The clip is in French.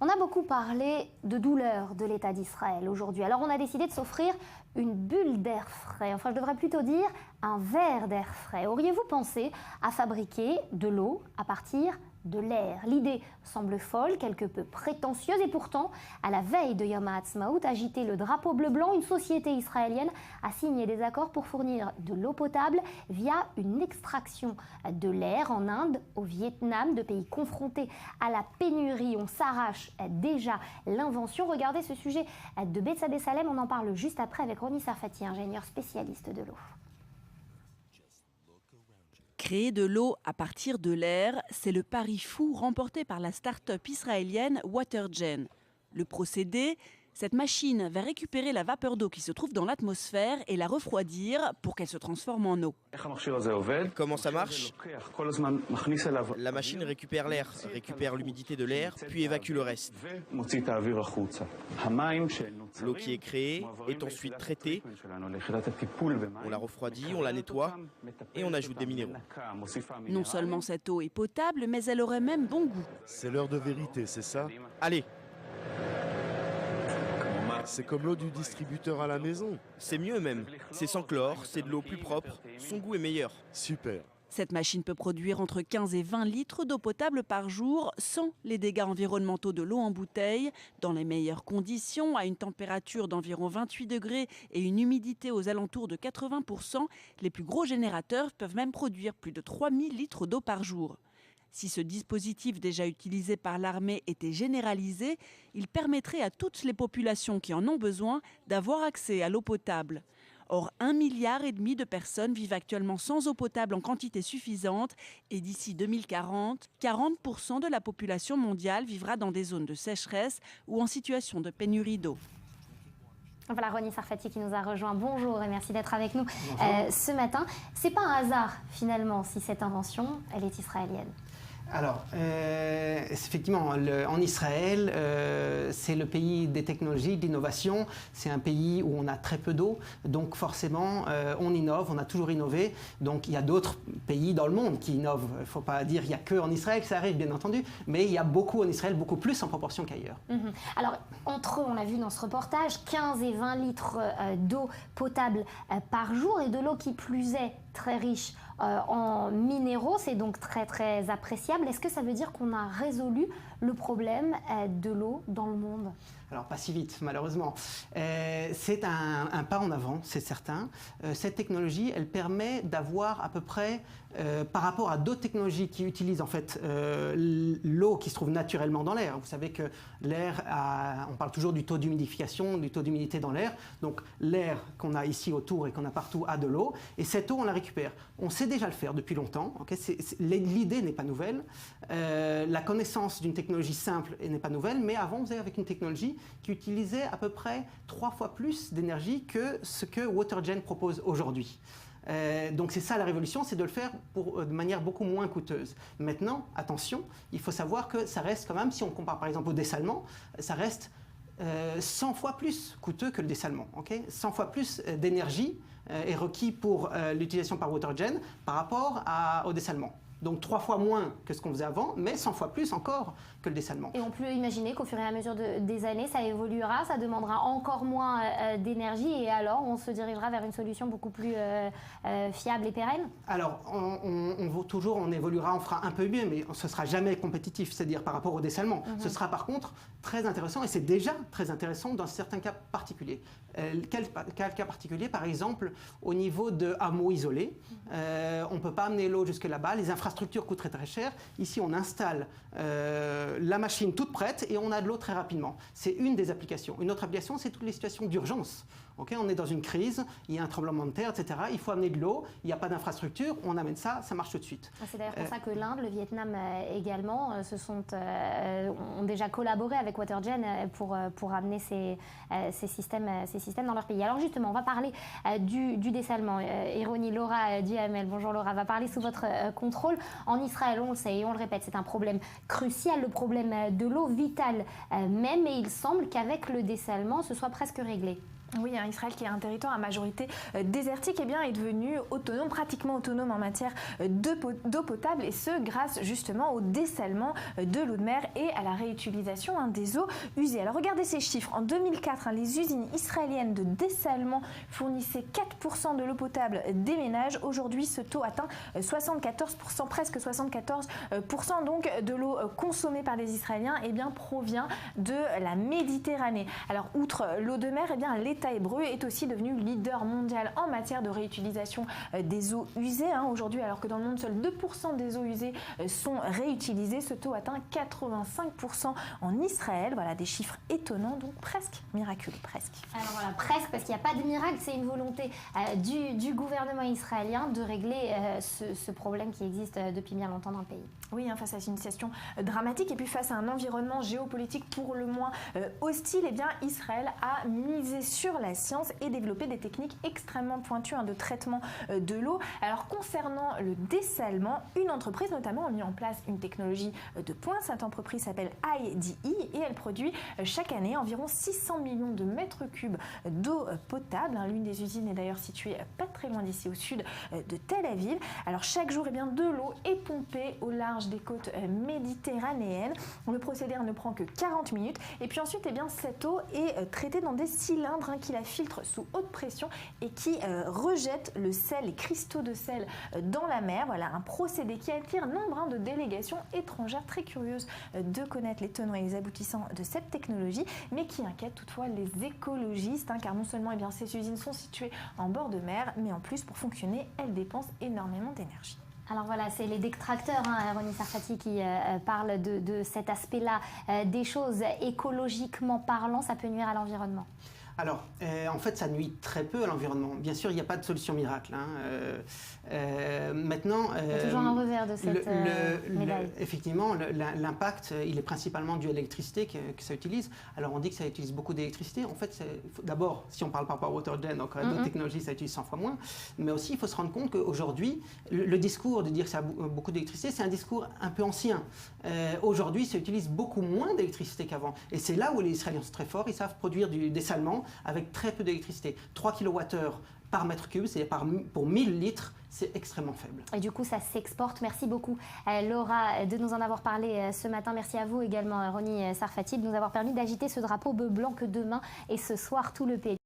On a beaucoup parlé de douleur de l'État d'Israël aujourd'hui. Alors on a décidé de s'offrir une bulle d'air frais, enfin je devrais plutôt dire un verre d'air frais. Auriez-vous pensé à fabriquer de l'eau à partir de l'air? L'idée semble folle, quelque peu prétentieuse, et pourtant, à la veille de Yom HaAtzmaut, agiter le drapeau bleu-blanc, une société israélienne a signé des accords pour fournir de l'eau potable via une extraction de l'air en Inde, au Vietnam, de pays confrontés à la pénurie. On s'arrache déjà l'invention. Regardez ce sujet de Betzalel Salem, on en parle juste après avec Ronnie Sarfati, ingénieur spécialiste de l'eau. Créer de l'eau à partir de l'air, c'est le pari fou remporté par la start-up israélienne WaterGen. Le procédé, cette machine va récupérer la vapeur d'eau qui se trouve dans l'atmosphère et la refroidir pour qu'elle se transforme en eau. Comment ça marche? La machine récupère l'air, récupère l'humidité de l'air, puis évacue le reste. L'eau qui est créée est ensuite traitée, on la refroidit, on la nettoie et on ajoute des minéraux. Non seulement cette eau est potable, mais elle aurait même bon goût. C'est l'heure de vérité, c'est ça? Allez, C'est comme l'eau du distributeur à la maison. c'est mieux même. C'est sans chlore, c'est de l'eau plus propre, son goût est meilleur. Super. Cette machine peut produire entre 15 et 20 litres d'eau potable par jour sans les dégâts environnementaux de l'eau en bouteille, dans les meilleures conditions, à une température d'environ 28 degrés et une humidité aux alentours de 80%. Les plus gros générateurs peuvent même produire plus de 3000 litres d'eau par jour. Si ce dispositif déjà utilisé par l'armée était généralisé, il permettrait à toutes les populations qui en ont besoin d'avoir accès à l'eau potable. Or, 1,5 milliard de personnes vivent actuellement sans eau potable en quantité suffisante et d'ici 2040, 40% de la population mondiale vivra dans des zones de sécheresse ou en situation de pénurie d'eau. Voilà Ronnie Sarfati qui nous a rejoint. Bonjour et merci d'être avec nous ce matin. C'est pas un hasard finalement si cette invention, elle est israélienne. Alors, effectivement, en Israël, c'est le pays des technologies, d'innovation. C'est un pays où on a très peu d'eau, donc forcément, on innove, on a toujours innové. Donc, il y a d'autres pays dans le monde qui innovent. Il ne faut pas dire qu'il n'y a que en Israël que ça arrive, bien entendu, mais il y a beaucoup en Israël, beaucoup plus en proportion qu'ailleurs. Alors, entre eux, on l'a vu dans ce reportage, 15 et 20 litres d'eau potable par jour et de l'eau qui plus est très riche en minéraux, c'est donc très très appréciable. Est-ce que ça veut dire qu'on a résolu le problème de l'eau dans le monde ? Alors pas si vite, malheureusement. C'est un pas en avant, c'est certain. Cette technologie, elle permet d'avoir à peu près, par rapport à d'autres technologies qui utilisent en fait l'eau qui se trouve naturellement dans l'air. Vous savez que l'air, on parle toujours du taux d'humidification, du taux d'humidité dans l'air. Donc l'air qu'on a ici autour et qu'on a partout a de l'eau. Et cette eau, on la récupère. On sait déjà le faire depuis longtemps. Okay, l'idée n'est pas nouvelle. La connaissance d'une technologie simple n'est pas nouvelle. Mais avant, on faisait avec une technologie qui utilisait à peu près 3 fois plus d'énergie que ce que WaterGen propose aujourd'hui. Donc c'est ça la révolution, c'est de le faire de manière beaucoup moins coûteuse. Maintenant, attention, il faut savoir que ça reste quand même, si on compare par exemple au dessalement, ça reste 100 fois plus coûteux que le dessalement. Okay, 100 fois plus d'énergie est requis pour l'utilisation par WaterGen par rapport au dessalement. Donc 3 fois moins que ce qu'on faisait avant, mais 100 fois plus encore que le dessalement. Et on peut imaginer qu'au fur et à mesure des années, ça évoluera, ça demandera encore moins d'énergie et alors on se dirigera vers une solution beaucoup plus fiable et pérenne? Alors, on évoluera, on fera un peu mieux, mais ce ne sera jamais compétitif, c'est-à-dire par rapport au dessalement. Ce sera par contre très intéressant, et c'est déjà très intéressant dans certains cas particuliers. Quel cas particulier? Par exemple, au niveau de hameaux isolés, on ne peut pas amener l'eau jusque là-bas, les infrastructures coûtent très très cher. Ici, on installe la machine toute prête et on a de l'eau très rapidement. C'est une des applications. Une autre application, c'est toutes les situations d'urgence. Okay, on est dans une crise, il y a un tremblement de terre, etc. Il faut amener de l'eau, il n'y a pas d'infrastructure, on amène ça, ça marche tout de suite. C'est d'ailleurs pour ça que l'Inde, le Vietnam également, ont déjà collaboré avec WaterGen pour amener ces systèmes dans leur pays. Alors justement, on va parler du dessalement. Ronnie, Laura Duhamel, bonjour Laura, va parler sous votre contrôle. En Israël, on le sait et on le répète, c'est un problème crucial, le problème de l'eau vitale même, et il semble qu'avec le dessalement, ce soit presque réglé. Oui, Israël, qui est un territoire à majorité désertique, eh bien, est devenu autonome, pratiquement autonome en matière d'eau potable, et ce grâce justement au dessalement de l'eau de mer et à la réutilisation des eaux usées. Alors regardez ces chiffres. En 2004, les usines israéliennes de dessalement fournissaient 4% de l'eau potable des ménages. Aujourd'hui, ce taux atteint 74%, presque 74%, donc de l'eau consommée par les Israéliens provient de la Méditerranée. Alors outre l'eau de mer, l'État hébreu est aussi devenu leader mondial en matière de réutilisation des eaux usées. Aujourd'hui, alors que dans le monde, seuls 2% des eaux usées sont réutilisées, ce taux atteint 85% en Israël. Voilà, des chiffres étonnants, donc presque miraculeux, presque. Alors voilà, presque, parce qu'il n'y a pas de miracle, c'est une volonté du gouvernement israélien de régler ce problème qui existe depuis bien longtemps dans le pays. Oui, face à une situation dramatique et puis face à un environnement géopolitique pour le moins hostile, Israël a misé sur la science et développé des techniques extrêmement pointues de traitement de l'eau. Alors concernant le dessalement, une entreprise notamment a mis en place une technologie de pointe. Cette entreprise s'appelle IDE et elle produit chaque année environ 600 millions de mètres cubes d'eau potable. L'une des usines est d'ailleurs située pas très loin d'ici, au sud de Tel Aviv. Alors chaque jour, de l'eau est pompée au large des côtes méditerranéennes. Le procédé ne prend que 40 minutes. Et puis ensuite, cette eau est traitée dans des cylindres qui la filtrent sous haute pression et qui rejettent le sel, les cristaux de sel dans la mer. Voilà un procédé qui attire nombre de délégations étrangères très curieuses de connaître les tenants et les aboutissants de cette technologie, mais qui inquiète toutefois les écologistes, car non seulement ces usines sont situées en bord de mer, mais en plus pour fonctionner, elles dépensent énormément d'énergie. Alors voilà, c'est les détracteurs, Ronnie Sarfati, qui parlent de cet aspect-là des choses. Écologiquement parlant, ça peut nuire à l'environnement. Alors, en fait, ça nuit très peu à l'environnement. Bien sûr, il n'y a pas de solution miracle. Maintenant, il y a toujours un revers de cette médaille. Effectivement, l'impact, il est principalement dû à l'électricité que ça utilise. Alors, on dit que ça utilise beaucoup d'électricité. En fait, d'abord, si on parle par water-gen, donc d'autres technologies, ça utilise 100 fois moins. Mais aussi, il faut se rendre compte qu'aujourd'hui, le discours de dire que ça a beaucoup d'électricité, c'est un discours un peu ancien. Aujourd'hui, ça utilise beaucoup moins d'électricité qu'avant. Et c'est là où les Israéliens sont très forts. Ils savent produire du dessalement avec très peu d'électricité. 3 kWh par mètre cube, c'est-à-dire pour 1000 litres, c'est extrêmement faible. Et du coup, ça s'exporte. Merci beaucoup, Laura, de nous en avoir parlé ce matin. Merci à vous également, Ronnie Sarfati, de nous avoir permis d'agiter ce drapeau bleu-blanc que demain et ce soir, tout le pays.